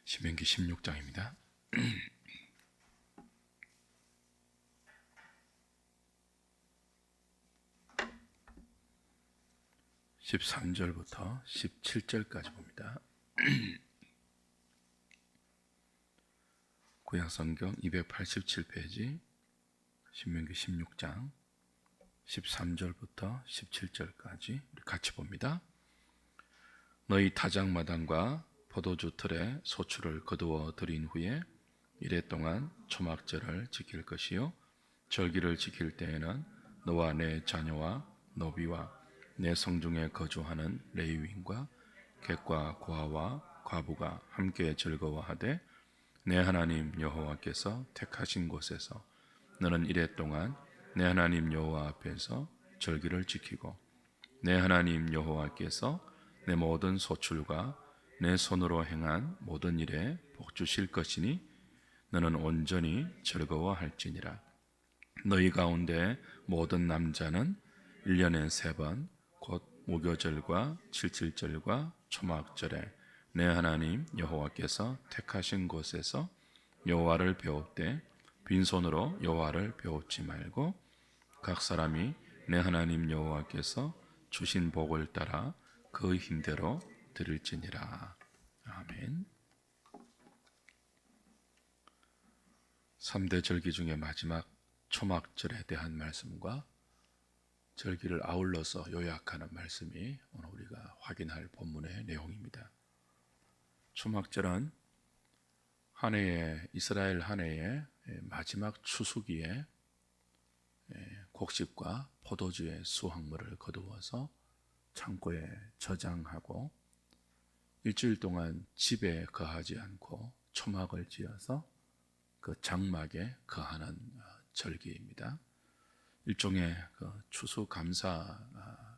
신명기 16장입니다. 13절부터 17절까지 봅니다. 구약성경 287페이지 신명기 16장 13절부터 17절까지 같이 봅니다. 너희 타작마당과 포도주 틀에 소출을 거두어 들인 후에 이래 동안 초막절을 지킬 것이요 절기를 지킬 때에는 너와 내 자녀와 노비와 내 성중에 거주하는 레위인과 객과 고아와 과부가 함께 즐거워하되 내 하나님 여호와께서 택하신 곳에서 너는 이래 동안 내 하나님 여호와 앞에서 절기를 지키고 내 하나님 여호와께서 내 모든 소출과 내 손으로 행한 모든 일에 복 주실 것이니 너는 온전히 즐거워할지니라. 너희 가운데 모든 남자는 1년에 3번 곧 무교절과 칠칠절과 초막절에 내 하나님 여호와께서 택하신 곳에서 여호와를 배웁되 빈손으로 여호와를 배웁지 말고 각 사람이 내 하나님 여호와께서 주신 복을 따라 그 힘대로 드릴지니라. 아멘. 3대 절기 중에 마지막 초막절에 대한 말씀과 절기를 아울러서 요약하는 말씀이 오늘 우리가 확인할 본문의 내용입니다. 초막절은 한 해의 이스라엘 한 해의 마지막 추수기에 곡식과 포도주의 수확물을 거두어서 창고에 저장하고 일주일 동안 집에 거하지 않고 초막을 지어서 그 장막에 거하는 절기입니다. 일종의 추수감사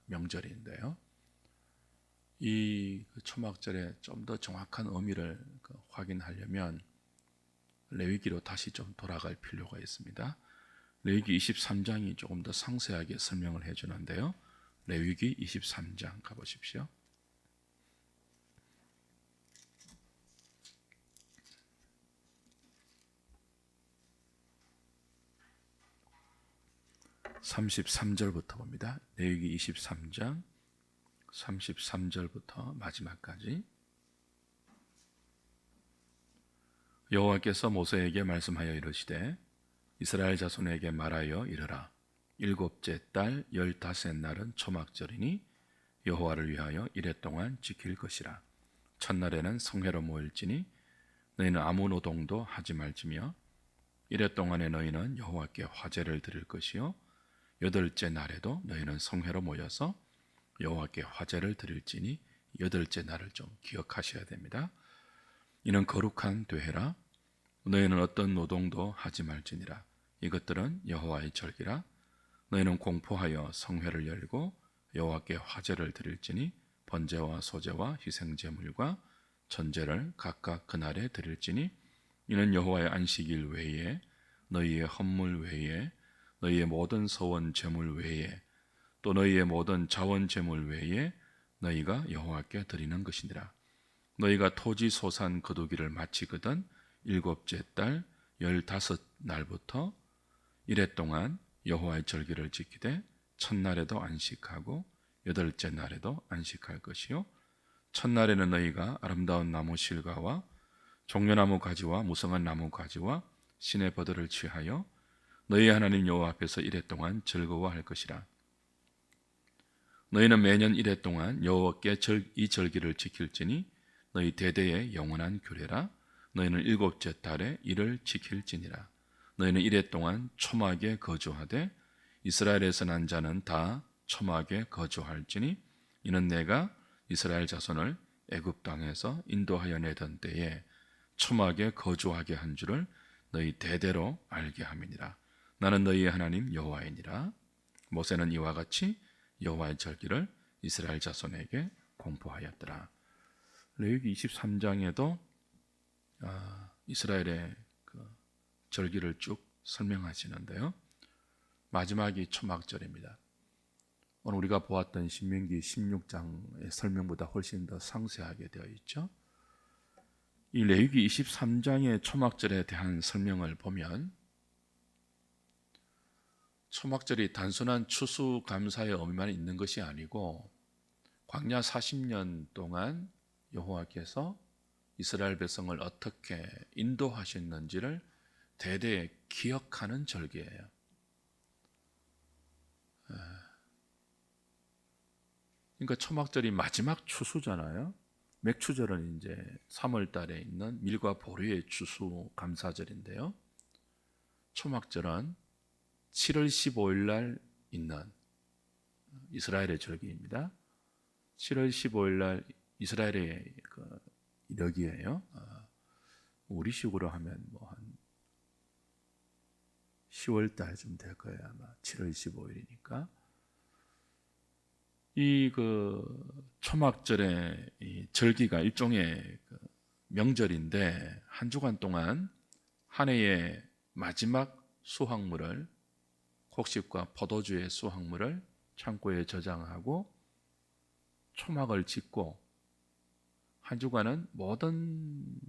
명절인데요. 이 초막절의 좀 더 정확한 의미를 확인하려면 레위기로 다시 좀 돌아갈 필요가 있습니다. 레위기 23장이 조금 더 상세하게 설명을 해주는데요. 레위기 23장 가보십시오. (33절부터) 봅니다. 레위기 23장 33절부터 마지막까지. 여호와께서 모세에게 말씀하여 이르시되 이스라엘 자손에게 말하여 이르라. 7째 달 15날은 초막절이니 여호와를 위하여 이래 동안 지킬 것이라. 첫날에는 성회로 모일지니 너희는 아무 노동도 하지 말지며 이래 동안에 너희는 여호와께 화제를 드릴 것이요 8째 날에도 너희는 성회로 모여서 여호와께 화제를 드릴지니 8째 날을 좀 기억하셔야 됩니다. 이는 거룩한 되회라. 너희는 어떤 노동도 하지 말지니라. 이것들은 여호와의 절기라. 너희는 공포하여 성회를 열고 여호와께 화제를 드릴지니 번제와 소제와 희생제물과 전제를 각각 그날에 드릴지니 이는 여호와의 안식일 외에 너희의 헌물 외에 너희의 모든 서원 제물 외에 또 너희의 모든 자원 제물 외에 너희가 여호와께 드리는 것이니라. 너희가 토지 소산 거두기를 마치거든 7째 달 15날부터 이래 동안 여호와의 절기를 지키되 첫날에도 안식하고 8째 날에도 안식할 것이요 첫날에는 너희가 아름다운 나무 실과와 종려나무 가지와 무성한 나무 가지와 신의 버들을 취하여 너희 하나님 여호와 앞에서 이래 동안 즐거워할 것이라. 너희는 매년 이래 동안 여호와께 이 절기를 지킬지니 너희 대대의 영원한 규례라. 너희는 7째 달에 이를 지킬지니라. 너희는 이래 동안 초막에 거주하되 이스라엘에서 난 자는 다 초막에 거주할지니 이는 내가 이스라엘 자손을 애굽 땅에서 인도하여 내던 때에 초막에 거주하게 한 줄을 너희 대대로 알게 함이니라. 나는 너희의 하나님 여호와이니라. 모세는 이와 같이 여호와의 절기를 이스라엘 자손에게 공포하였더라. 레위기 23장에도 이스라엘의 절기를 쭉 설명하시는데요. 마지막이 초막절입니다. 오늘 우리가 보았던 신명기 16장의 설명보다 훨씬 더 상세하게 되어 있죠. 이 레위기 23장의 초막절에 대한 설명을 보면 초막절이 단순한 추수감사의 의미만 있는 것이 아니고 광야 40년 동안 여호와께서 이스라엘 백성을 어떻게 인도하셨는지를 대대 기억하는 절기예요. 그러니까 초막절이 마지막 추수잖아요. 맥추절은 이제 3월 달에 있는 밀과 보리의 추수 감사절인데요. 초막절은 7월 15일 날 있는 이스라엘의 절기입니다. 7월 15일 날 이스라엘의 이력이에요. 우리식으로 하면 뭐 한 10월 달쯤 될 거예요. 아마 7월 15일이니까. 이 초막절의 이 절기가 일종의 명절인데 한 주간 동안 한 해의 마지막 수확물을 곡식과 포도주의 수확물을 창고에 저장하고 초막을 짓고 한 주간은 모든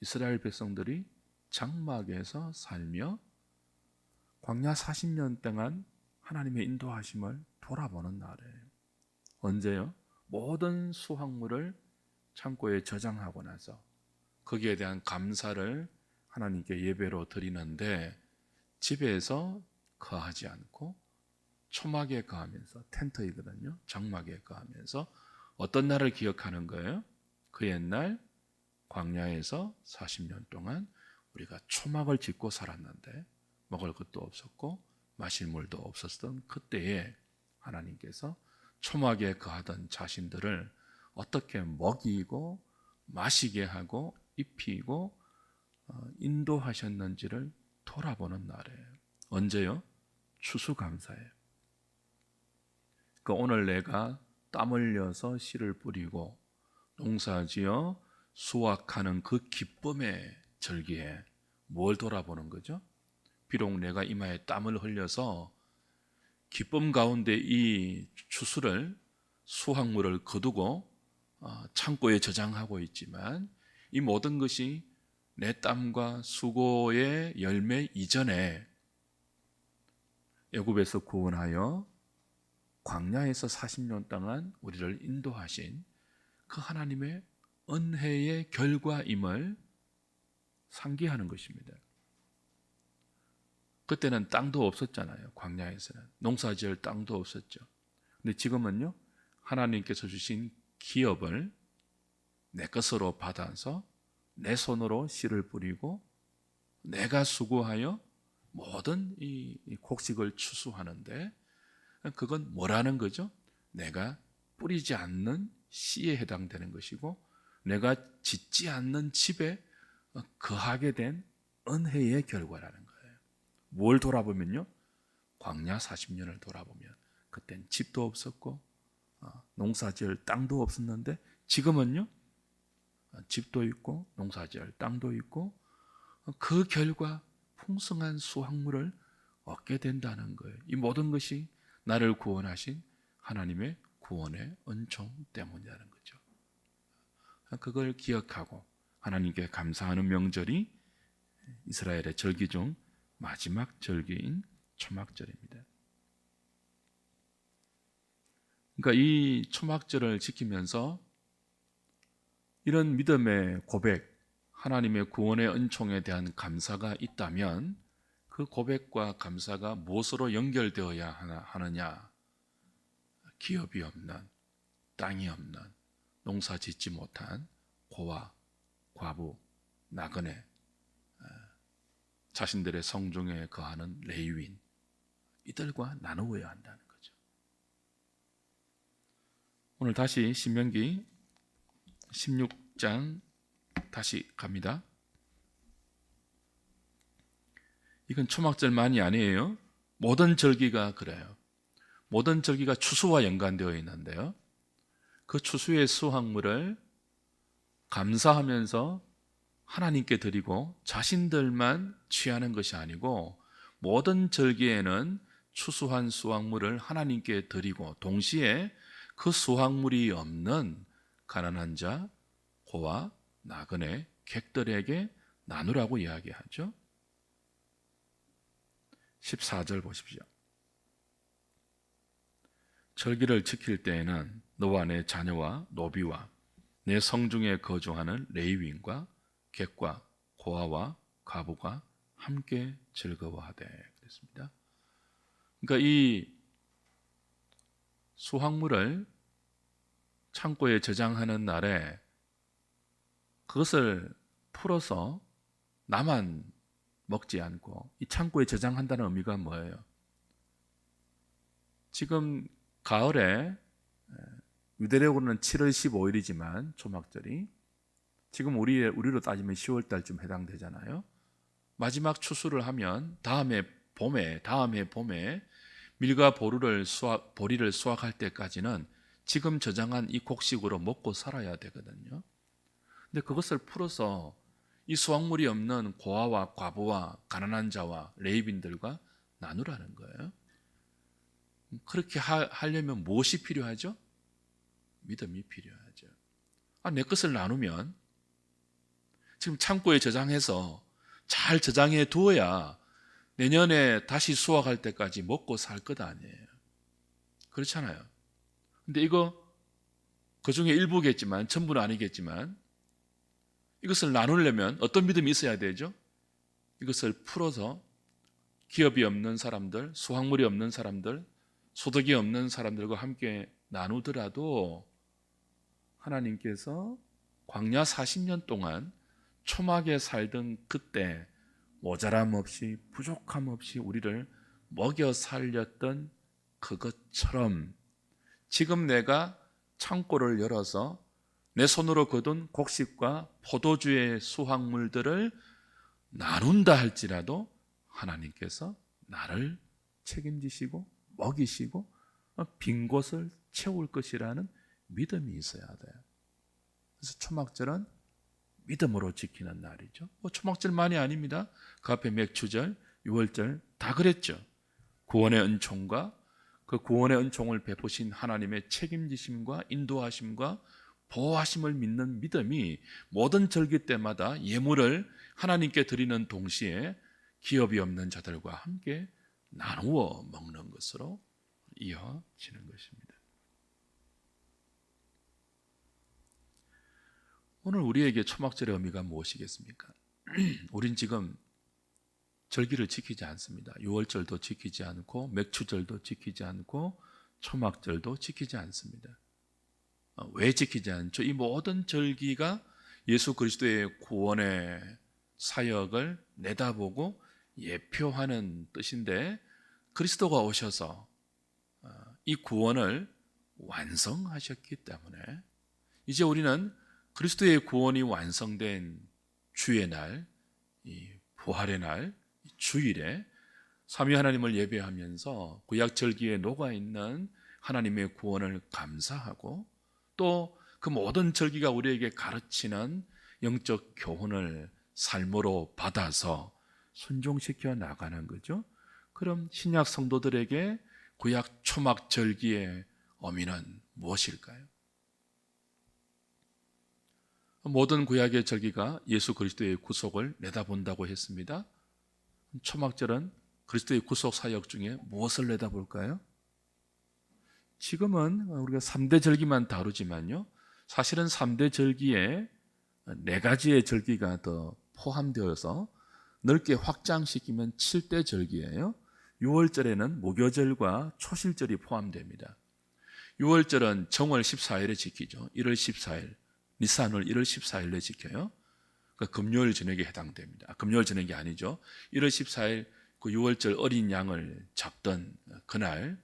이스라엘 백성들이 장막에서 살며 광야 40년 동안 하나님의 인도하심을 돌아보는 날이에요. 언제요? 모든 수확물을 창고에 저장하고 나서 거기에 대한 감사를 하나님께 예배로 드리는데 집에서 거하지 않고 초막에 거하면서 텐트이거든요. 장막에 거하면서 어떤 날을 기억하는 거예요? 그 옛날 광야에서 40년 동안 우리가 초막을 짓고 살았는데 먹을 것도 없었고 마실 물도 없었던 그때에 하나님께서 초막에 거하던 자신들을 어떻게 먹이고 마시게 하고 입히고 인도하셨는지를 돌아보는 날이에요. 언제요? 추수감사예요. 오늘 내가 땀 흘려서 씨를 뿌리고 농사지어 수확하는 그 기쁨의 절기에 뭘 돌아보는 거죠? 비록 내가 이마에 땀을 흘려서 기쁨 가운데 이 추수를 수확물을 거두고 창고에 저장하고 있지만 이 모든 것이 내 땀과 수고의 열매 이전에 애굽에서 구원하여 광야에서 40년 동안 우리를 인도하신 그 하나님의 은혜의 결과임을 상기하는 것입니다. 그때는 땅도 없었잖아요. 광야에서는 농사지을 땅도 없었죠. 근데 지금은요, 하나님께서 주신 기업을 내 것으로 받아서 내 손으로 씨를 뿌리고 내가 수고하여 모든 이 곡식을 추수하는데 그건 뭐라는 거죠? 내가 뿌리지 않는 씨에 해당되는 것이고 내가 짓지 않는 집에 거하게 된 은혜의 결과라는 거예요. 뭘 돌아보면요, 광야 40년을 돌아보면 그땐 집도 없었고 농사지을 땅도 없었는데 지금은요, 집도 있고 농사지을 땅도 있고 그 결과 풍성한 수확물을 얻게 된다는 거예요. 이 모든 것이 나를 구원하신 하나님의 구원의 은총 때문이라는 거죠. 그걸 기억하고 하나님께 감사하는 명절이 이스라엘의 절기 중 마지막 절기인 초막절입니다. 그러니까 이 초막절을 지키면서 이런 믿음의 고백, 하나님의 구원의 은총에 대한 감사가 있다면 그 고백과 감사가 무엇으로 연결되어야 하느냐? 기업이 없는, 땅이 없는, 농사 짓지 못한 고아, 과부, 나그네, 자신들의 성중에 거하는 레위인, 이들과 나누어야 한다는 거죠. 오늘 다시 신명기 16장 다시 갑니다. 이건 초막절만이 아니에요. 모든 절기가 그래요. 모든 절기가 추수와 연관되어 있는데요, 그 추수의 수확물을 감사하면서 하나님께 드리고 자신들만 취하는 것이 아니고 모든 절기에는 추수한 수확물을 하나님께 드리고 동시에 그 수확물이 없는 가난한 자, 고아, 나그네 객들에게 나누라고 이야기하죠. 14절 보십시오. 절기를 지킬 때에는 너와 내 자녀와 노비와 내 성중에 거주하는 레위인과 객과 고아와 과부가 함께 즐거워하되 그랬습니다. 그러니까 이 수확물을 창고에 저장하는 날에 그것을 풀어서 나만 먹지 않고 이 창고에 저장한다는 의미가 뭐예요? 지금 가을에 유대력으로는 7월 15일이지만 초막절이 지금 우리로 따지면 10월 달쯤 해당되잖아요. 마지막 추수를 하면 다음해 봄에 밀과 보리를 수확할 때까지는 지금 저장한 이 곡식으로 먹고 살아야 되거든요. 근데 그것을 풀어서 이 수확물이 없는 고아와 과부와 가난한 자와 레위인들과 나누라는 거예요. 그렇게 하려면 무엇이 필요하죠? 믿음이 필요하죠. 내 것을 나누면 지금 창고에 저장해서 잘 저장해 두어야 내년에 다시 수확할 때까지 먹고 살 것 아니에요. 그렇잖아요. 근데 이거 그 중에 일부겠지만 전부는 아니겠지만 이것을 나누려면 어떤 믿음이 있어야 되죠? 이것을 풀어서 기업이 없는 사람들, 수확물이 없는 사람들, 소득이 없는 사람들과 함께 나누더라도 하나님께서 광야 40년 동안 초막에 살던 그때 모자람 없이 부족함 없이 우리를 먹여 살렸던 그것처럼 지금 내가 창고를 열어서 내 손으로 거둔 곡식과 포도주의 수확물들을 나눈다 할지라도 하나님께서 나를 책임지시고 먹이시고 빈 곳을 채울 것이라는 믿음이 있어야 돼요. 그래서 초막절은 믿음으로 지키는 날이죠. 초막절만이 아닙니다. 그 앞에 맥추절, 유월절 다 그랬죠. 구원의 은총과 그 구원의 은총을 베푸신 하나님의 책임지심과 인도하심과 보호하심을 믿는 믿음이 모든 절기 때마다 예물을 하나님께 드리는 동시에 기업이 없는 자들과 함께 나누어 먹는 것으로 이어지는 것입니다. 오늘 우리에게 초막절의 의미가 무엇이겠습니까? 우린 지금 절기를 지키지 않습니다. 유월절도 지키지 않고 맥추절도 지키지 않고 초막절도 지키지 않습니다. 왜 지키지 않죠? 이 모든 절기가 예수 그리스도의 구원의 사역을 내다보고 예표하는 뜻인데 그리스도가 오셔서 이 구원을 완성하셨기 때문에 이제 우리는 그리스도의 구원이 완성된 주의 날, 이 부활의 날, 주일에 삼위 하나님을 예배하면서 구약 절기에 녹아있는 하나님의 구원을 감사하고 또 그 모든 절기가 우리에게 가르치는 영적 교훈을 삶으로 받아서 순종시켜 나가는 거죠. 그럼 신약 성도들에게 구약 초막 절기의 의미는 무엇일까요? 모든 구약의 절기가 예수 그리스도의 구속을 내다본다고 했습니다. 초막절은 그리스도의 구속 사역 중에 무엇을 내다볼까요? 지금은 우리가 3대 절기만 다루지만요, 사실은 3대 절기에 4가지의 절기가 더 포함되어서 넓게 확장시키면 7대 절기예요. 6월절에는 무교절과 초실절이 포함됩니다. 6월절은 정월 14일에 지키죠. 1월 14일, 니산월 1월 14일에 지켜요. 그러니까 금요일 저녁에 해당됩니다. 금요일 저녁이 아니죠. 1월 14일 그 6월절 어린 양을 잡던 그날을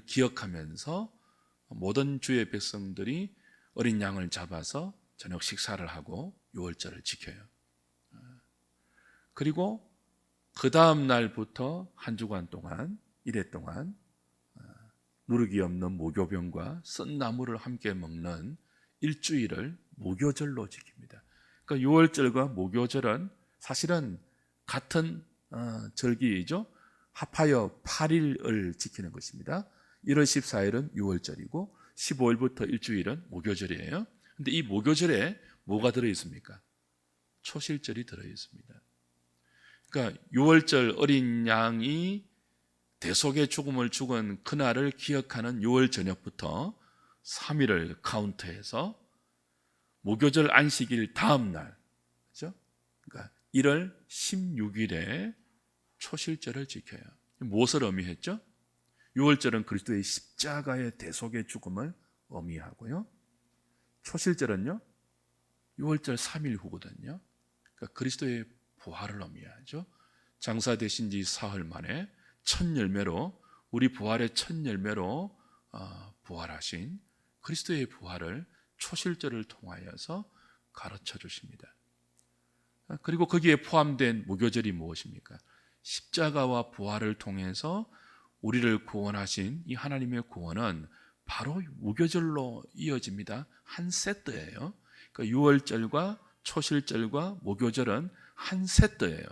기억하면서 모든 주의 백성들이 어린 양을 잡아서 저녁 식사를 하고 6월절을 지켜요. 그리고 그 다음 날부터 한 주간 동안, 이래 동안 누룩이 없는 무교병과 쓴 나물을 함께 먹는 일주일을 무교절로 지킵니다. 그러니까 6월절과 무교절은 사실은 같은 절기이죠. 합하여 8일을 지키는 것입니다. 1월 14일은 6월절이고 15일부터 일주일은 무교절이에요. 근데 이 무교절에 뭐가 들어있습니까? 초실절이 들어있습니다. 그러니까 유월절 어린 양이 대속의 죽음을 죽은 그날을 기억하는 6월 저녁부터 3일을 카운트해서 무교절 안식일 다음 날, 그렇죠? 그러니까 1월 16일에 초실절을 지켜요. 무엇을 의미했죠? 6월절은 그리스도의 십자가의 대속의 죽음을 의미하고요. 초실절은요, 6월절 3일 후거든요. 그러니까 그리스도의 부활을 의미하죠. 장사되신 지 사흘 만에 첫 열매로, 우리 부활의 첫 열매로 부활하신 그리스도의 부활을 초실절을 통하여서 가르쳐 주십니다. 그리고 거기에 포함된 무교절이 무엇입니까? 십자가와 부활을 통해서 우리를 구원하신 이 하나님의 구원은 바로 무교절로 이어집니다. 한 세트예요. 그러니까 유월절과 초실절과 무교절은 한 세트예요.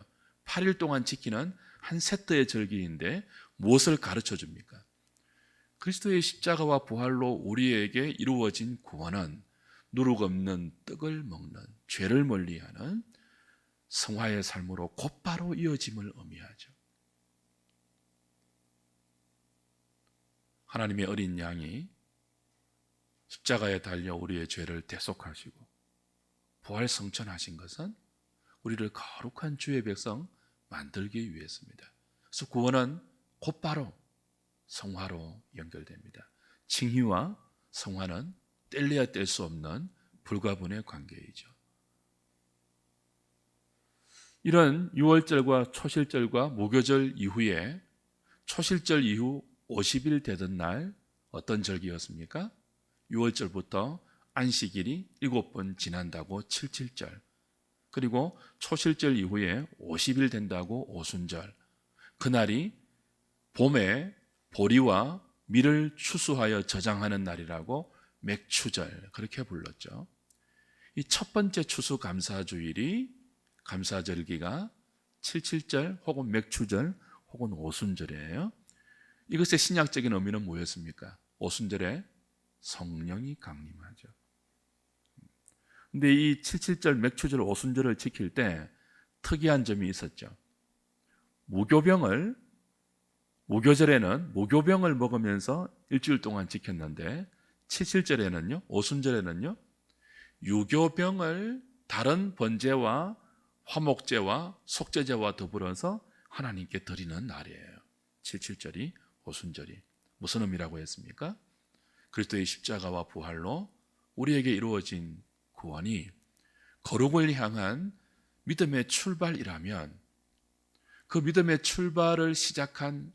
8일 동안 지키는 한 세트의 절기인데 무엇을 가르쳐 줍니까? 그리스도의 십자가와 부활로 우리에게 이루어진 구원은 누룩 없는 떡을 먹는, 죄를 멀리하는 성화의 삶으로 곧바로 이어짐을 의미하죠. 하나님의 어린 양이 십자가에 달려 우리의 죄를 대속하시고 부활 성천하신 것은 우리를 거룩한 주의 백성 만들기 위해서입니다. 그래서 구원은 곧바로 성화로 연결됩니다. 칭의와 성화는 뗄래야 뗄 수 없는 불가분의 관계이죠. 이런 유월절과 초실절과 무교절 이후에 초실절 이후 50일 되던 날 어떤 절기였습니까? 6월절부터 안식일이 7번 지난다고 77절, 그리고 초실절 이후에 50일 된다고 오순절, 그날이 봄에 보리와 밀을 추수하여 저장하는 날이라고 맥추절, 그렇게 불렀죠. 이 첫 번째 추수감사주일이, 감사절기가 77절 혹은 맥추절 혹은 오순절이에요. 이것의 신약적인 의미는 뭐였습니까? 오순절에 성령이 강림하죠. 근데 이 77절, 맥추절, 오순절을 지킬 때 특이한 점이 있었죠. 무교절에는 무교병을 먹으면서 일주일 동안 지켰는데 77절에는요, 오순절에는요, 유교병을 다른 번제와 화목제와 속죄제와 더불어서 하나님께 드리는 날이에요. 77절이, 오순절이. 무슨 의미라고 했습니까? 그리스도의 십자가와 부활로 우리에게 이루어진 구원이 거룩을 향한 믿음의 출발이라면, 그 믿음의 출발을 시작한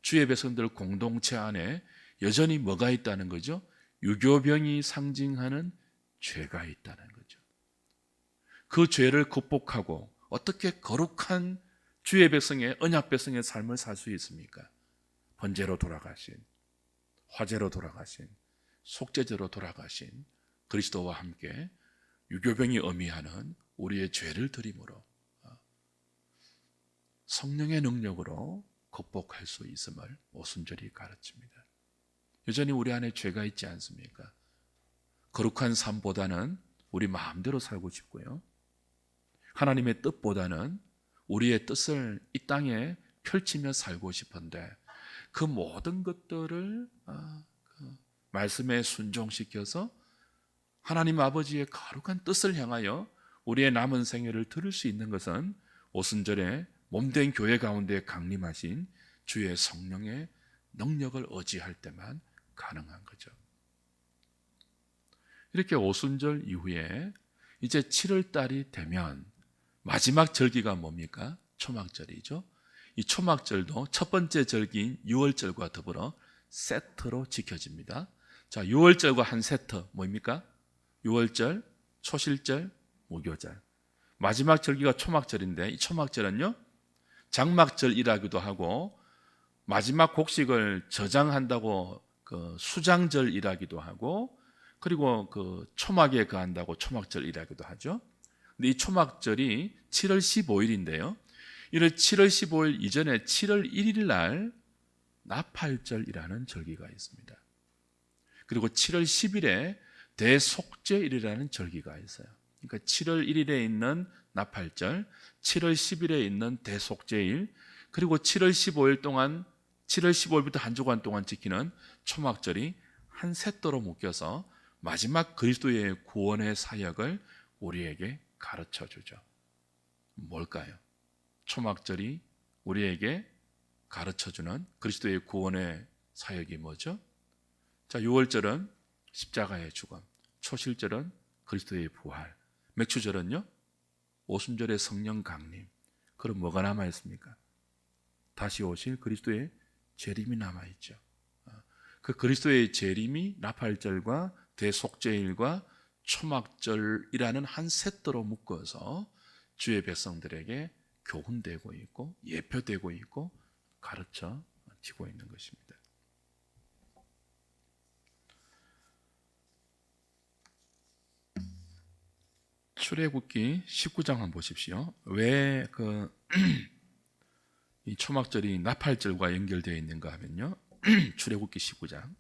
주의 백성들 공동체 안에 여전히 뭐가 있다는 거죠? 유교병이 상징하는 죄가 있다는 거죠. 그 죄를 극복하고 어떻게 거룩한 주의 백성의, 언약 백성의 삶을 살 수 있습니까? 번제로 돌아가신, 화제로 돌아가신, 속죄제로 돌아가신 그리스도와 함께 유교병이 의미하는 우리의 죄를 드림으로 성령의 능력으로 극복할 수 있음을 오순절이 가르칩니다. 여전히 우리 안에 죄가 있지 않습니까? 거룩한 삶보다는 우리 마음대로 살고 싶고요, 하나님의 뜻보다는 우리의 뜻을 이 땅에 펼치며 살고 싶은데, 그 모든 것들을 말씀에 순종시켜서 하나님 아버지의 거룩한 뜻을 향하여 우리의 남은 생애를 들을 수 있는 것은 오순절에 몸된 교회 가운데 강림하신 주의 성령의 능력을 의지할 때만 가능한 거죠. 이렇게 오순절 이후에 이제 7월 달이 되면 마지막 절기가 뭡니까? 초막절이죠. 이 초막절도 첫 번째 절기인 유월절과 더불어 세트로 지켜집니다. 자, 유월절과 한 세트 뭡니까? 유월절, 초실절, 무교절. 마지막 절기가 초막절인데, 이 초막절은요, 장막절이라기도 하고 마지막 곡식을 저장한다고 그 수장절이라기도 하고, 그리고 그 초막에 거한다고 초막절이라기도 하죠. 근데 이 초막절이 7월 15일인데요. 이를 7월 15일 이전에 7월 1일 날 나팔절이라는 절기가 있습니다. 그리고 7월 10일에 대속죄일이라는 절기가 있어요. 그러니까 7월 1일에 있는 나팔절, 7월 10일에 있는 대속죄일, 그리고 7월 15일 동안 7월 15일부터 한 주간 동안 지키는 초막절이 한 세트로 묶여서 마지막 그리스도의 구원의 사역을 우리에게 가르쳐 주죠. 뭘까요? 초막절이 우리에게 가르쳐 주는 그리스도의 구원의 사역이 뭐죠? 자, 6월절은 십자가의 죽음, 초실절은 그리스도의 부활, 맥추절은요? 오순절의 성령 강림. 그럼 뭐가 남아 있습니까? 다시 오실 그리스도의 재림이 남아 있죠. 그 그리스도의 재림이 나팔절과 대속죄일과 초막절이라는 한 세트로 묶어서 주의 백성들에게 교훈되고 있고 예표되고 있고 가르쳐지고 있는 것입니다. 출애굽기 19장 한번 보십시오. 왜 이 초막절이 나팔절과 연결되어 있는가 하면요. 출애굽기 19장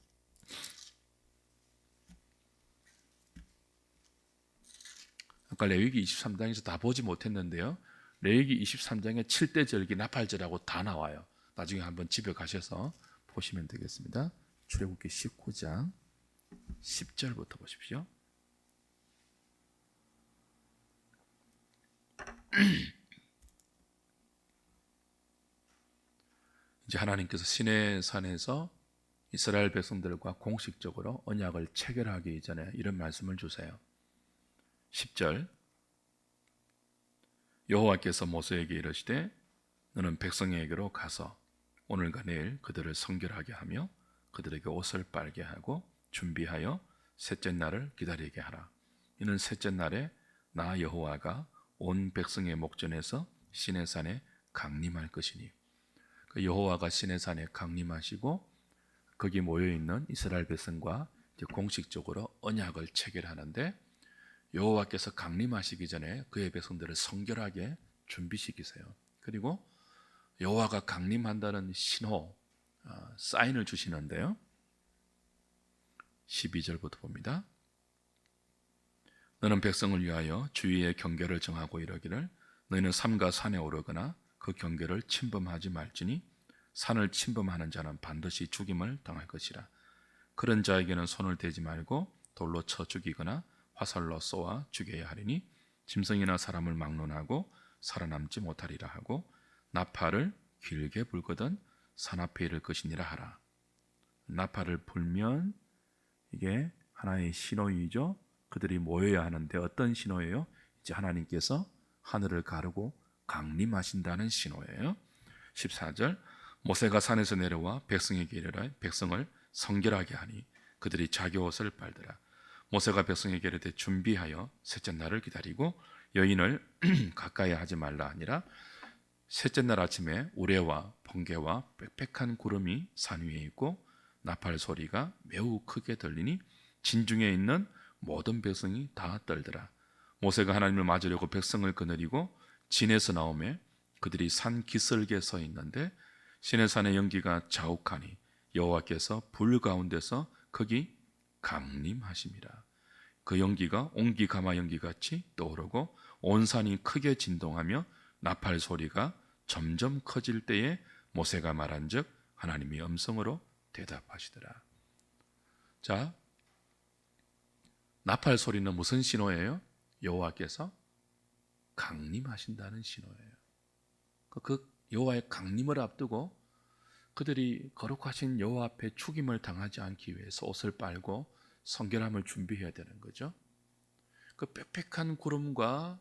아까 레위기 23장에서 다 보지 못했는데요. 레위기 23장에 7대 절기 나팔절하고 다 나와요. 나중에 한번 집에 가셔서 보시면 되겠습니다. 출애굽기 19장 10절부터 보십시오. 이제 하나님께서 시내산에서 이스라엘 백성들과 공식적으로 언약을 체결하기 전에 이런 말씀을 주세요. 10절 여호와께서 모세에게 이르시되 너는 백성에게로 가서 오늘과 내일 그들을 성결하게 하며 그들에게 옷을 빨게 하고 준비하여 셋째 날을 기다리게 하라. 이는 셋째 날에 나 여호와가 온 백성의 목전에서 시내산에 강림할 것이니 그 여호와가 시내산에 강림하시고 거기 모여있는 이스라엘 백성과 공식적으로 언약을 체결하는데 여호와께서 강림하시기 전에 그의 백성들을 성결하게 준비시키세요. 그리고 여호와가 강림한다는 신호, 사인을 주시는데요. 12절부터 봅니다. 너는 백성을 위하여 주위의 경계를 정하고 이르기를 너희는 삼가 산에 오르거나 그 경계를 침범하지 말지니 산을 침범하는 자는 반드시 죽임을 당할 것이라. 그런 자에게는 손을 대지 말고 돌로 쳐 죽이거나 화살로 쏘아 죽여야 하리니 짐승이나 사람을 막론하고 살아남지 못하리라 하고 나팔을 길게 불거든 산 앞에 이를 것이니라 하라. 나팔을 불면 이게 하나의 신호이죠. 그들이 모여야 하는데 어떤 신호예요? 이제 하나님께서 하늘을 가르고 강림하신다는 신호예요. 14절 모세가 산에서 내려와 백성에게 이르라 백성을 성결하게 하니 그들이 자기 옷을 빨더라. 모세가 백성에게 이르되 준비하여 셋째 날을 기다리고 여인을 가까이 하지 말라 하니라. 셋째 날 아침에 우레와 번개와 빽빽한 구름이 산 위에 있고 나팔 소리가 매우 크게 들리니 진중에 있는 모든 백성이 다 떨더라. 모세가 하나님을 맞으려고 백성을 거느리고 진에서 나오매 그들이 산 기슭에 서 있는데 시내산의 연기가 자욱하니 여호와께서 불 가운데서 거기 강림하심이라. 그 연기가 옹기 가마 연기같이 떠오르고 온 산이 크게 진동하며 나팔 소리가 점점 커질 때에 모세가 말한즉 하나님이 음성으로 대답하시더라. 자, 나팔 소리는 무슨 신호예요? 여호와께서 강림하신다는 신호예요. 그 여호와의 강림을 앞두고 그들이 거룩하신 여호와 앞에 죽임을 당하지 않기 위해서 옷을 빨고 성결함을 준비해야 되는 거죠. 그 빽빽한 구름과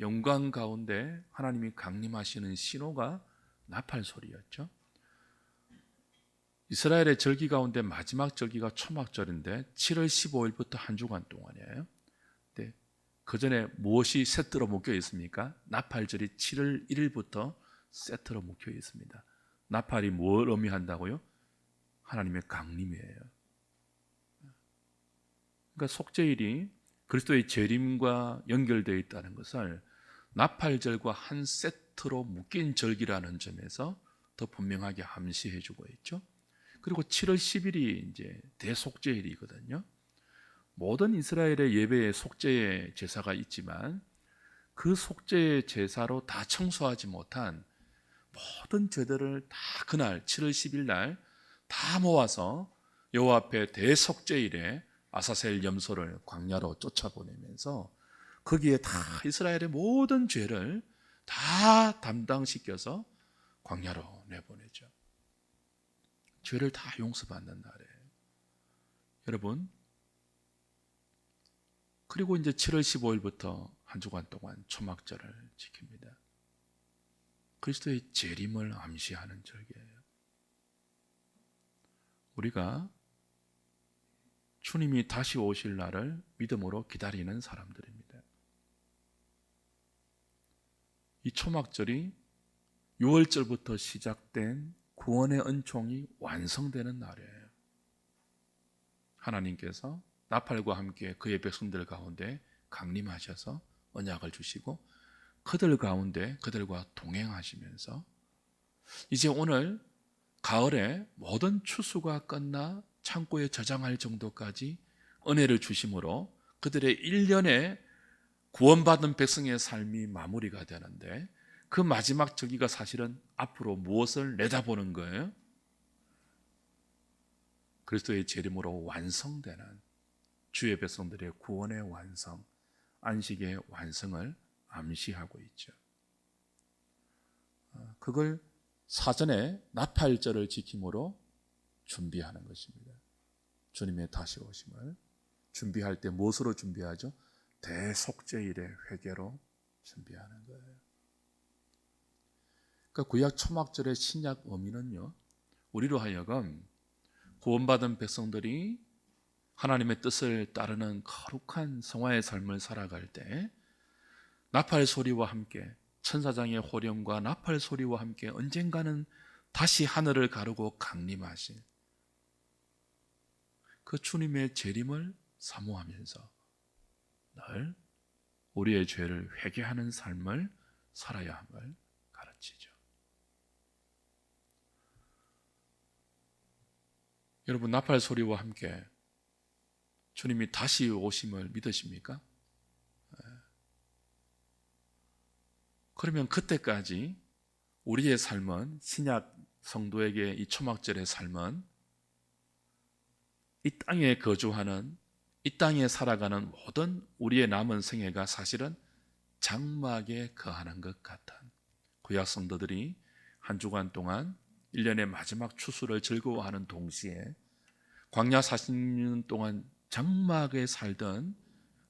영광 가운데 하나님이 강림하시는 신호가 나팔 소리였죠. 이스라엘의 절기 가운데 마지막 절기가 초막절인데 7월 15일부터 한 주간 동안이에요. 근데 그 전에 무엇이 세트로 묶여 있습니까? 나팔절이 7월 1일부터 세트로 묶여 있습니다. 나팔이 뭘 의미한다고요? 하나님의 강림이에요. 그러니까 속죄일이 그리스도의 재림과 연결되어 있다는 것을 나팔절과 한 세트로 묶인 절기라는 점에서 더 분명하게 암시해 주고 있죠. 그리고 7월 10일이 이제 대속죄일이거든요. 모든 이스라엘의 예배의 속죄의 제사가 있지만 그 속죄의 제사로 다 청소하지 못한 모든 죄들을 다 그날 7월 10일 날 다 모아서 여호와 앞에 대속죄일에 아사셀 염소를 광야로 쫓아보내면서 거기에 다 이스라엘의 모든 죄를 다 담당시켜서 광야로 내보내죠. 죄를 다 용서받는 날이에요. 여러분, 그리고 이제 7월 15일부터 한 주간 동안 초막절을 지킵니다. 그리스도의 재림을 암시하는 절기예요. 우리가 주님이 다시 오실 날을 믿음으로 기다리는 사람들입니다. 이 초막절이 6월절부터 시작된 구원의 은총이 완성되는 날이에요. 하나님께서 나팔과 함께 그의 백성들 가운데 강림하셔서 언약을 주시고 그들 가운데 그들과 동행하시면서 이제 오늘 가을에 모든 추수가 끝나 창고에 저장할 정도까지 은혜를 주심으로 그들의 1년의 구원받은 백성의 삶이 마무리가 되는데 그 마지막 절기가 사실은 앞으로 무엇을 내다보는 거예요? 그리스도의 재림으로 완성되는 주의 백성들의 구원의 완성, 안식의 완성을 암시하고 있죠. 그걸 사전에 나팔절을 지킴으로 준비하는 것입니다. 주님의 다시 오심을 준비할 때 무엇으로 준비하죠? 대속죄일의 회개로 준비하는 거예요. 그러니까 구약 초막절의 신약 의미는요, 우리로 하여금 구원받은 백성들이 하나님의 뜻을 따르는 거룩한 성화의 삶을 살아갈 때 나팔 소리와 함께 천사장의 호령과 나팔 소리와 함께 언젠가는 다시 하늘을 가르고 강림하신 그 주님의 재림을 사모하면서 늘 우리의 죄를 회개하는 삶을 살아야 함을 가르치죠. 여러분, 나팔 소리와 함께 주님이 다시 오심을 믿으십니까? 그러면 그때까지 우리의 삶은, 신약 성도에게 이 초막절의 삶은 이 땅에 거주하는, 이 땅에 살아가는 모든 우리의 남은 생애가 사실은 장막에 거하는 것 같은 구약 성도들이 한 주간 동안 1년의 마지막 추수를 즐거워하는 동시에 광야 40년 동안 장막에 살던,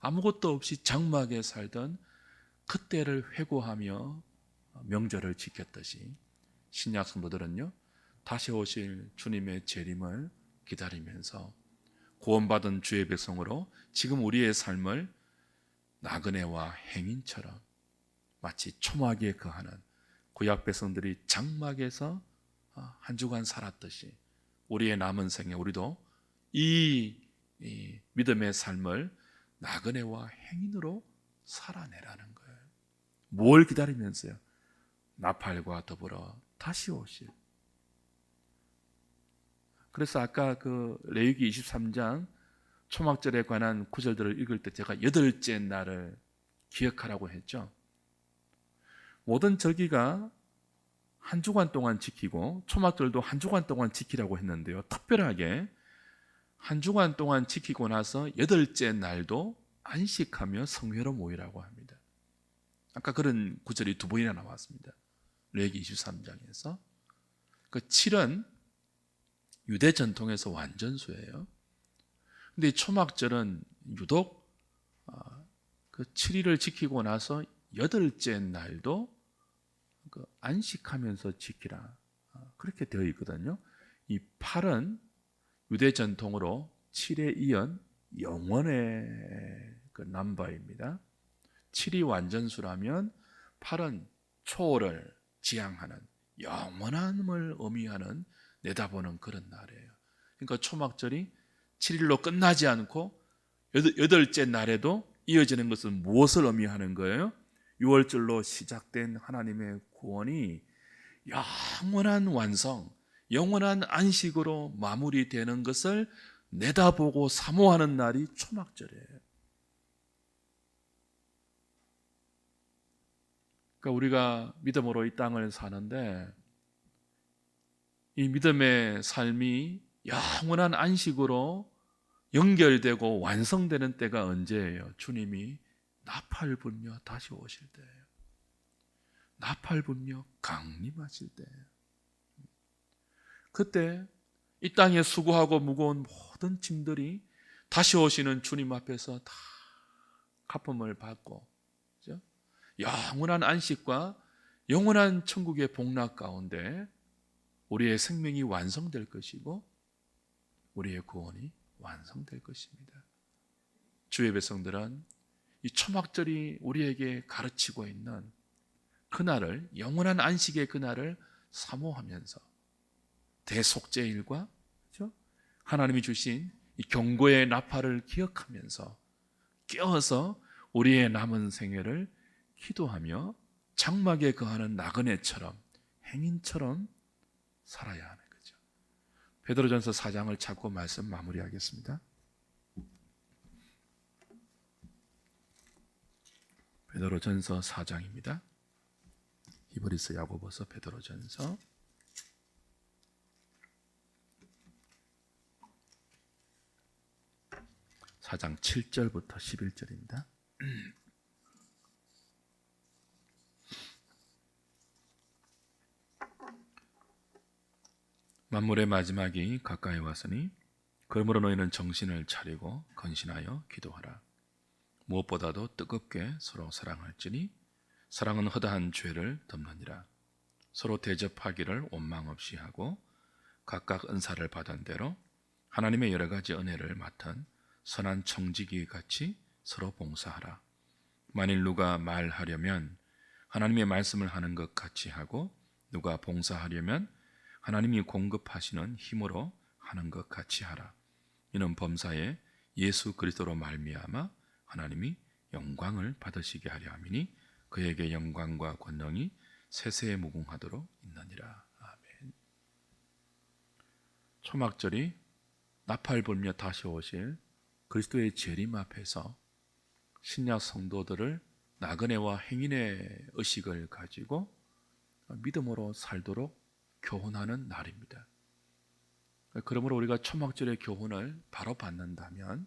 아무것도 없이 장막에 살던 그때를 회고하며 명절을 지켰듯이 신약 성도들은요, 다시 오실 주님의 재림을 기다리면서 구원받은 주의 백성으로 지금 우리의 삶을 나그네와 행인처럼 마치 초막에 거하는 구약 백성들이 장막에서 한 주간 살았듯이 우리의 남은 생에 우리도 이 믿음의 삶을 나그네와 행인으로 살아내라는 거예요. 뭘 기다리면서요? 나팔과 더불어 다시 오실. 그래서 아까 그 레위기 23장 초막절에 관한 구절들을 읽을 때 제가 8째 날을 기억하라고 했죠. 모든 절기가 한 주간 동안 지키고 초막절도 한 주간 동안 지키라고 했는데요, 특별하게 한 주간 동안 지키고 나서 8째 날도 안식하며 성회로 모이라고 합니다. 아까 그런 구절이 2번이나 나왔습니다. 레위기 23장에서. 그 7은 유대 전통에서 완전수예요. 근데 초막절은 유독 그 7일을 지키고 나서 8째 날도 그 안식하면서 지키라, 그렇게 되어 있거든요. 이 8은 유대 전통으로 7에 이은 영원의 그 넘버입니다. 7이 완전수라면 8은 초월을 지향하는 영원함을 의미하는, 내다보는 그런 날이에요. 그러니까 초막절이 7일로 끝나지 않고 8째 날에도 이어지는 것은 무엇을 의미하는 거예요? 6월절로 시작된 하나님의 구원이 영원한 완성, 영원한 안식으로 마무리되는 것을 내다보고 사모하는 날이 초막절이에요. 그러니까 우리가 믿음으로 이 땅을 사는데 이 믿음의 삶이 영원한 안식으로 연결되고 완성되는 때가 언제예요? 주님이 나팔 불며 다시 오실 때예요. 나팔 불며 강림하실 때예요. 그때 이 땅에 수고하고 무거운 모든 짐들이 다시 오시는 주님 앞에서 다 갚음을 받고, 그렇죠? 영원한 안식과 영원한 천국의 복락 가운데 우리의 생명이 완성될 것이고 우리의 구원이 완성될 것입니다. 주의 백성들은 이 초막절이 우리에게 가르치고 있는 그날을, 영원한 안식의 그날을 사모하면서 대속죄일과, 그렇죠? 하나님이 주신 이 경고의 나팔을 기억하면서 깨어서 우리의 남은 생애를 기도하며 장막에 거하는 나그네처럼, 행인처럼 살아야 하는 거죠. 베드로전서 4장을 찾고 말씀 마무리하겠습니다. 베드로전서 4장입니다. 히브리서, 야고보서, 베드로전서 4장 7절부터 11절입니다. 만물의 마지막이 가까이 왔으니 그러므로 너희는 정신을 차리고 건신하여 기도하라. 무엇보다도 뜨겁게 서로 사랑할지니 사랑은 허다한 죄를 덮느니라. 서로 대접하기를 원망 없이 하고 각각 은사를 받은 대로 하나님의 여러 가지 은혜를 맡은 선한 청지기 같이 서로 봉사하라. 만일 누가 말하려면 하나님의 말씀을 하는 것 같이 하고 누가 봉사하려면 하나님이 공급하시는 힘으로 하는 것 같이 하라. 이는 범사에 예수 그리스도로 말미암아 하나님이 영광을 받으시게 하려 함이니 그에게 영광과 권능이 세세에 무궁하도록 있느니라. 아멘. 초막절이 나팔 불며 다시 오실 그리스도의 재림 앞에서 신약 성도들을 나그네와 행인의 의식을 가지고 믿음으로 살도록 교훈하는 날입니다. 그러므로 우리가 초막절의 교훈을 바로 받는다면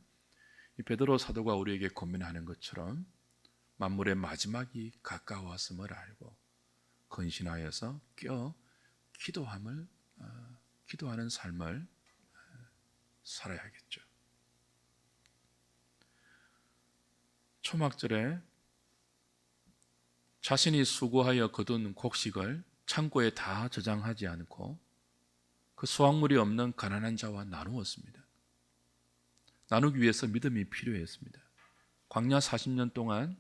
이 베드로 사도가 우리에게 권면하는 것처럼 만물의 마지막이 가까웠음을 알고 건신하여서 기도하는 삶을 살아야겠죠. 초막절에 자신이 수고하여 거둔 곡식을 창고에 다 저장하지 않고 그 수확물이 없는 가난한 자와 나누었습니다. 나누기 위해서 믿음이 필요했습니다. 광야 40년 동안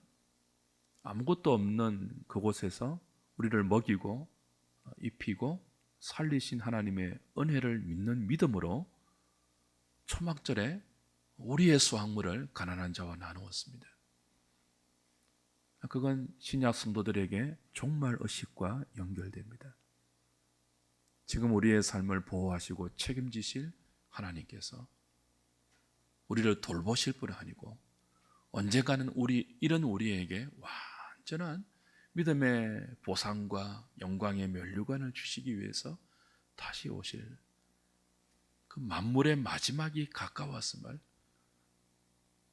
아무것도 없는 그곳에서 우리를 먹이고 입히고 살리신 하나님의 은혜를 믿는 믿음으로 초막절에 우리의 수확물을 가난한 자와 나누었습니다. 그건 신약 성도들에게 종말 의식과 연결됩니다. 지금 우리의 삶을 보호하시고 책임지실 하나님께서 우리를 돌보실 뿐 아니고 언젠가는 이런 우리에게 완전한 믿음의 보상과 영광의 면류관을 주시기 위해서 다시 오실 그 만물의 마지막이 가까웠음을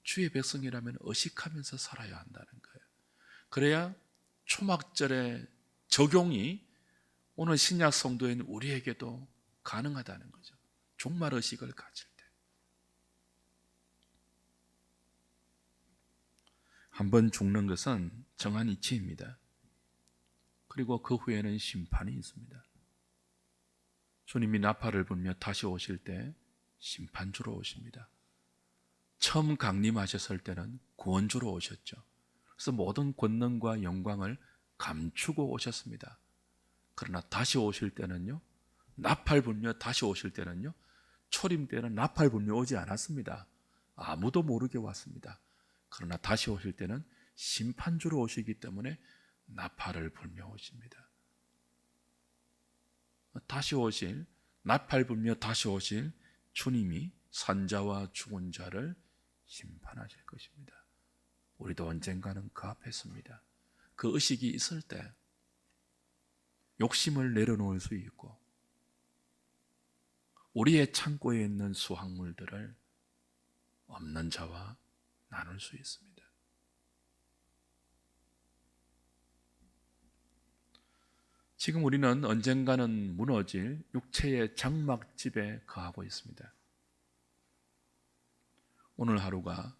주의 백성이라면 의식하면서 살아야 한다는 거예요. 그래야 초막절의 적용이 오늘 신약 성도인 우리에게도 가능하다는 거죠. 종말 의식을 가질 때. 한번 죽는 것은 정한 이치입니다. 그리고 그 후에는 심판이 있습니다. 주님이 나팔을 불며 다시 오실 때 심판주로 오십니다. 처음 강림하셨을 때는 구원주로 오셨죠. 그래서 모든 권능과 영광을 감추고 오셨습니다. 그러나 다시 오실 때는요, 나팔 불며 다시 오실 때는요, 초림 때는 나팔 불며 오지 않았습니다. 아무도 모르게 왔습니다. 그러나 다시 오실 때는 심판주로 오시기 때문에 나팔을 불며 오십니다. 나팔 불며 다시 오실 주님이 산자와 죽은 자를 심판하실 것입니다. 우리도 언젠가는 그 앞에 섭니다. 그 의식이 있을 때 욕심을 내려놓을 수 있고 우리의 창고에 있는 수확물들을 없는 자와 나눌 수 있습니다. 지금 우리는 언젠가는 무너질 육체의 장막집에 거하고 있습니다. 오늘 하루가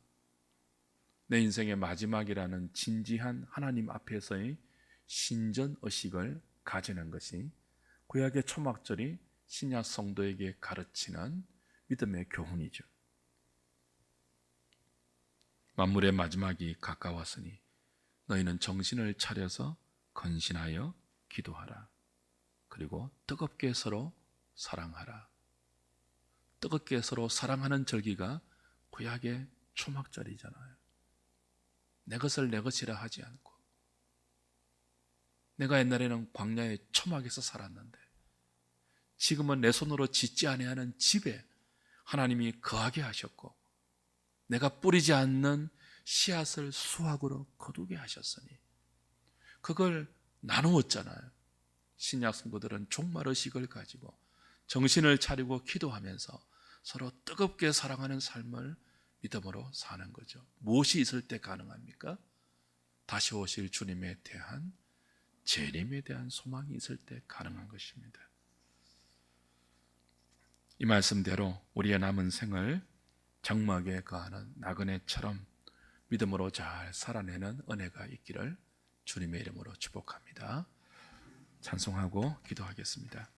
내 인생의 마지막이라는 진지한 하나님 앞에서의 신전의식을 가지는 것이 구약의 초막절이 신약 성도에게 가르치는 믿음의 교훈이죠. 만물의 마지막이 가까웠으니 너희는 정신을 차려서 건신하여 기도하라. 그리고 뜨겁게 서로 사랑하라. 뜨겁게 서로 사랑하는 절기가 구약의 초막절이잖아요. 내 것을 내 것이라 하지 않고, 내가 옛날에는 광야의 초막에서 살았는데 지금은 내 손으로 짓지 아니하는 집에 하나님이 거하게 하셨고 내가 뿌리지 않는 씨앗을 수확으로 거두게 하셨으니 그걸 나누었잖아요. 신약 성도들은 종말의식을 가지고 정신을 차리고 기도하면서 서로 뜨겁게 사랑하는 삶을 믿음으로 사는 거죠. 무엇이 있을 때 가능합니까? 다시 오실 주님에 대한 재림에 대한 소망이 있을 때 가능한 것입니다. 이 말씀대로 우리의 남은 생을 장막에 거하는 나그네처럼 믿음으로 잘 살아내는 은혜가 있기를 주님의 이름으로 축복합니다. 찬송하고 기도하겠습니다.